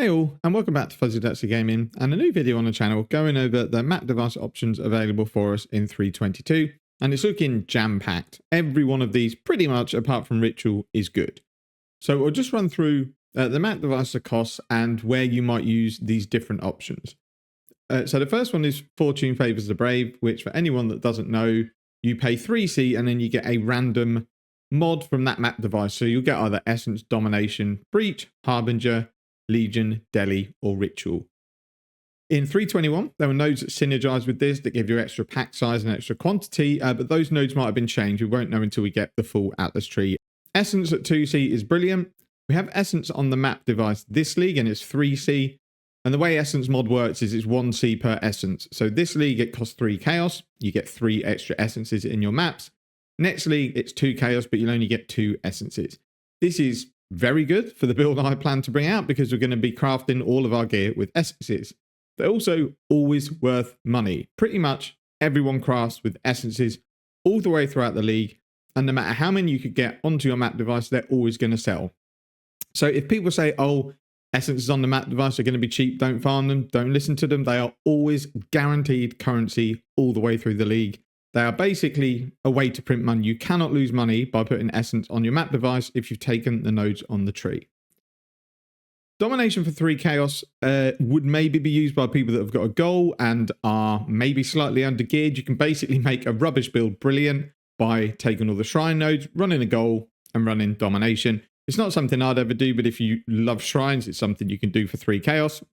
Hey all, and welcome back to Fuzzy Dirty Gaming and a new video on the channel going over the map device options available for us in 3.22, and it's looking jam-packed. Every one of these, pretty much apart from Ritual, is good. So we'll just run through the map device costs and where you might use these different options. So the first one is Fortune Favors the Brave, which for anyone that doesn't know, you pay 3C and then you get a random mod from that map device. So you'll get either Essence, Domination, Breach, Harbinger, Legion, Deli, or Ritual. In 3.21, there were nodes that synergize with this that give you extra pack size and extra quantity, but those nodes might have been changed. We won't know until we get the full Atlas tree. Essence at 2C is brilliant. We have Essence on the map device this league, and it's 3C. And the way Essence mod works is it's 1C per Essence. So this league, it costs 3 Chaos. You get 3 extra Essences in your maps. Next league, it's 2 Chaos, but you'll only get 2 Essences. This is very good for the build I plan to bring out because we're going to be crafting all of our gear with Essences. They're also always worth money. Pretty much everyone crafts with Essences all the way throughout the league. And no matter how many you could get onto your map device, they're always going to sell. So if people say, oh, Essences on the map device are going to be cheap, don't farm them, don't listen to them. They are always guaranteed currency all the way through the league. They are basically a way to print money. You cannot lose money by putting Essence on your map device if you've taken the nodes on the tree. Domination for 3 Chaos would maybe be used by people that have got a goal and are maybe slightly under-geared. You can basically make a rubbish build brilliant by taking all the shrine nodes, running a goal, and running Domination. It's not something I'd ever do, but if you love shrines, it's something you can do for 3 Chaos.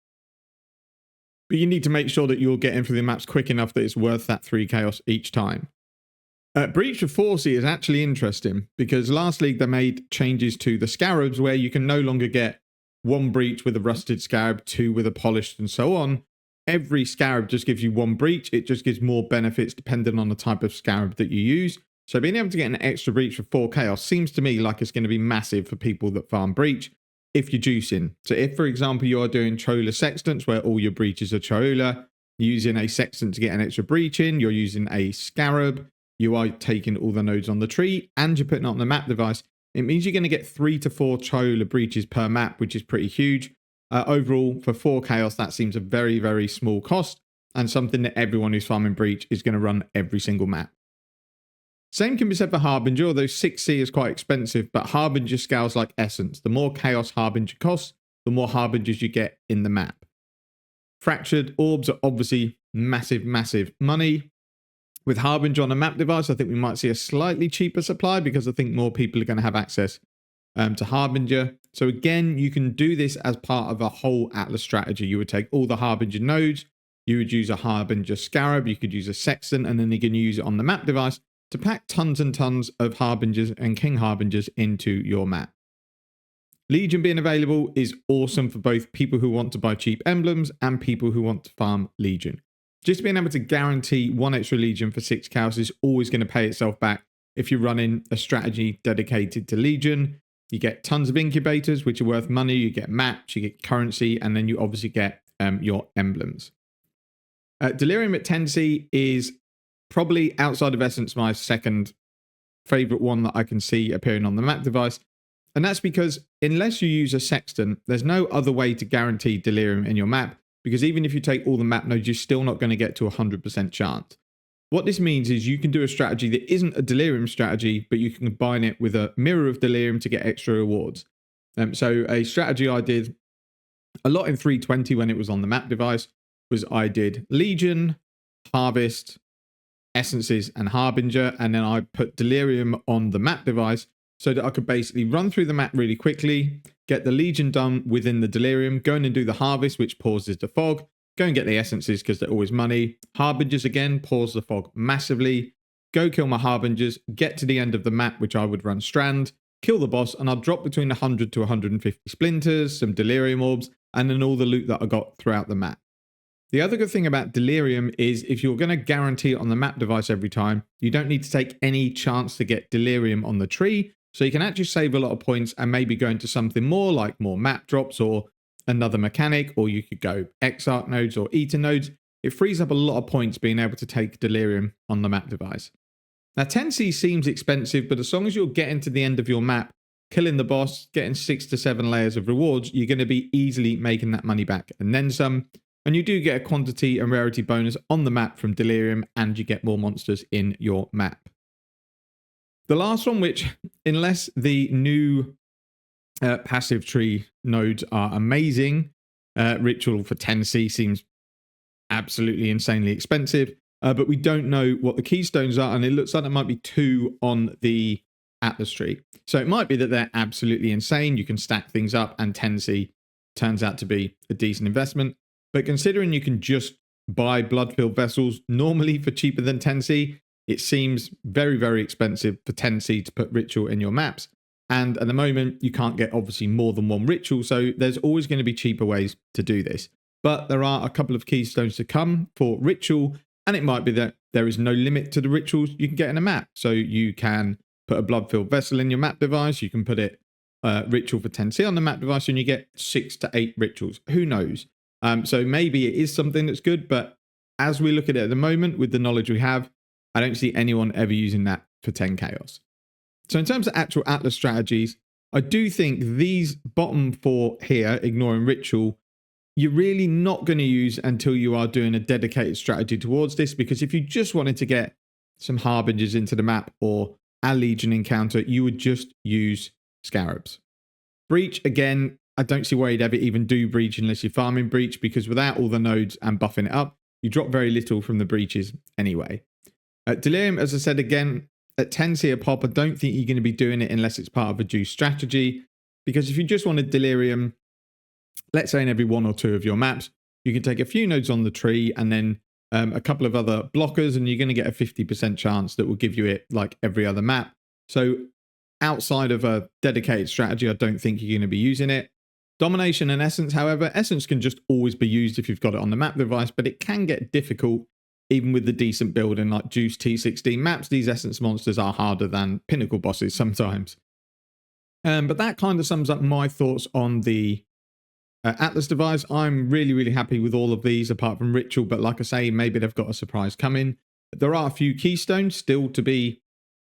But you need to make sure that you're getting through the maps quick enough that it's worth that 3 Chaos each time. Breach of 4C is actually interesting because last league they made changes to the Scarabs where you can no longer get 1 Breach with a rusted Scarab, 2 with a polished, and so on. Every Scarab just gives you 1 Breach. It just gives more benefits depending on the type of Scarab that you use. So being able to get an extra Breach for 4 Chaos seems to me like it's going to be massive for people that farm Breach. If you're juicing. So if, for example, you are doing Chola Sextants where all your breaches are Chola, using a Sextant to get an extra breach in, you're using a Scarab, you are taking all the nodes on the tree, and you're putting it on the map device, it means you're going to get 3 to 4 Chola breaches per map, which is pretty huge. Overall, for 4 Chaos, that seems a very, very small cost, and something that everyone who's farming breach is going to run every single map. Same can be said for Harbinger, although 6C is quite expensive, but Harbinger scales like Essence. The more Chaos Harbinger costs, the more Harbingers you get in the map. Fractured Orbs are obviously massive, massive money. With Harbinger on a map device, I think we might see a slightly cheaper supply because I think more people are going to have access to Harbinger. So again, you can do this as part of a whole Atlas strategy. You would take all the Harbinger nodes, you would use a Harbinger Scarab, you could use a Sextant, and then you can use it on the map device to pack tons and tons of Harbingers and King Harbingers into your map. Legion being available is awesome for both people who want to buy cheap emblems and people who want to farm Legion. Just being able to guarantee 1 extra Legion for 6 Chaos is always going to pay itself back if you're running a strategy dedicated to Legion. You get tons of incubators, which are worth money, you get maps, you get currency, and then you obviously get your emblems. Delirium at 10C is probably outside of Essence my second favorite one that I can see appearing on the map device. And that's because unless you use a Sextant, there's no other way to guarantee Delirium in your map, because even if you take all the map nodes, you're still not going to get to a 100% chance. What this means is you can do a strategy that isn't a Delirium strategy, but you can combine it with a Mirror of Delirium to get extra rewards. So a strategy I did a lot in 3.20 when it was on the map device was I did Legion, Harvest, Essences, and Harbinger, and then I put Delirium on the map device so that I could basically run through the map really quickly, get the Legion done within the Delirium, go in and do the Harvest, which pauses the fog, go and get the Essences because they're always money. Harbingers again, pause the fog massively, go kill my Harbingers, get to the end of the map, which I would run Strand, kill the boss, and I'll drop between 100 to 150 splinters, some Delirium orbs, and then all the loot that I got throughout the map. The other good thing about Delirium is if you're going to guarantee it on the map device every time, you don't need to take any chance to get Delirium on the tree. So you can actually save a lot of points and maybe go into something more like more map drops or another mechanic, or you could go Exarch nodes or Eater nodes. It frees up a lot of points being able to take Delirium on the map device. Now 10C seems expensive, but as long as you're getting to the end of your map killing the boss, getting 6 to 7 layers of rewards, you're going to be easily making that money back and then some. And you do get a quantity and rarity bonus on the map from Delirium, and you get more monsters in your map. The last one, which, unless the new passive tree nodes are amazing, Ritual for 10C seems absolutely insanely expensive, but we don't know what the keystones are, and it looks like there might be 2 on the Atlas tree. So it might be that they're absolutely insane. You can stack things up, and 10C turns out to be a decent investment. But considering you can just buy blood-filled vessels normally for cheaper than 10C, it seems very, very expensive for 10C to put Ritual in your maps. And at the moment, you can't get obviously more than one Ritual, so there's always going to be cheaper ways to do this. But there are a couple of keystones to come for Ritual, and it might be that there is no limit to the Rituals you can get in a map. So you can put a blood-filled vessel in your map device, you can put it Ritual for 10C on the map device, and you get 6 to 8 Rituals. Who knows? So maybe it is something that's good, but as we look at it at the moment, with the knowledge we have, I don't see anyone ever using that for 10 Chaos. So in terms of actual Atlas strategies, I do think these bottom 4 here, ignoring Ritual, you're really not going to use until you are doing a dedicated strategy towards this, because if you just wanted to get some Harbingers into the map or a Legion encounter, you would just use Scarabs. Breach, again, I don't see why you'd ever even do Breach unless you're farming Breach, because without all the nodes and buffing it up, you drop very little from the Breaches anyway. Delirium, as I said again, at 10C a pop, I don't think you're going to be doing it unless it's part of a juice strategy, because if you just wanted Delirium, let's say in every 1 or 2 of your maps, you can take a few nodes on the tree and then a couple of other blockers, and you're going to get a 50% chance that will give you it like every other map. So outside of a dedicated strategy, I don't think you're going to be using it. Domination and Essence, however, Essence can just always be used if you've got it on the map device, but it can get difficult even with the decent build in like Juice T16 maps. These Essence monsters are harder than Pinnacle bosses sometimes. But that kind of sums up my thoughts on the Atlas device. I'm really, really happy with all of these apart from Ritual, but like I say, maybe they've got a surprise coming. There are a few keystones still to be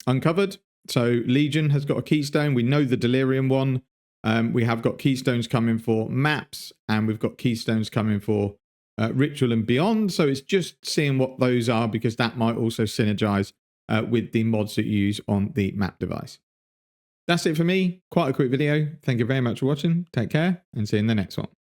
uncovered. So Legion has got a keystone. We know the Delirium one. We have got keystones coming for maps, and we've got keystones coming for Ritual and beyond. So it's just seeing what those are, because that might also synergize with the mods that you use on the map device. That's it for me. Quite a quick video. Thank you very much for watching. Take care and see you in the next one.